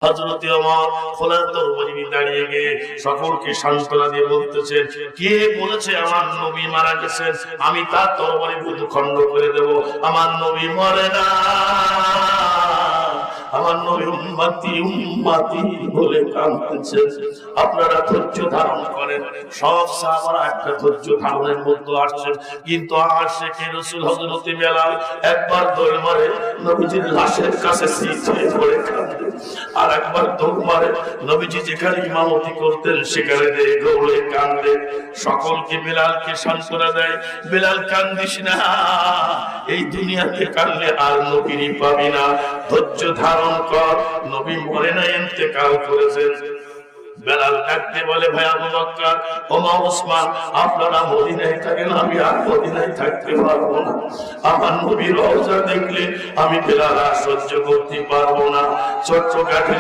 হযরত ওমর খোলাফাতুল মুসলিমিন দাঁড়িয়ে গিয়ে সকলকে সান্ত্বনা দিয়ে বলতেছেন, কে বলেছে আমার নবী মারা গেছেন, আমি তার তরবারি দুটো খণ্ড করে দেব। আমার নবী মরে না, আমার নবী উম্মতি উম্মতি বলে কাঁদতেছেন। আপনারা ধৈর্য ধারণ করেন। সব সাহাবারা একটা ধৈর্য ধারণের মধ্যে আসছেন, কিন্তু আশিকে রাসূল হযরত বেলাল একবার দৌড় মারে নবীজির লাশের কাছে সিজদায় পড়ে কাঁদে, আর একবার দৌড় মারে নবীজি যেখানে ইমামতি করতেন সেখানে দৌড়ে কাঁদে। সকলকে বেলালকে সান্ত্বনা দেয়, বেলাল কান্দিস না, এই দুনিয়াতে কাঁদলে আর নবীরই পাবি না, ধৈর্য ধারণ কর, নবী মরে না, ইন্তেকাল করেছেন। বেলাল ডাকতে বলে, ভাই আবু বকর, ওমর, ওসমান, আপনারা মদিনায় থাকেন, আমি আর মদিনায় থাকতে পারবো না। আমার নবীর রওজা দেখলে আমি বেলাল আর সহ্য করতে পারবো না। চট্টগ্রামে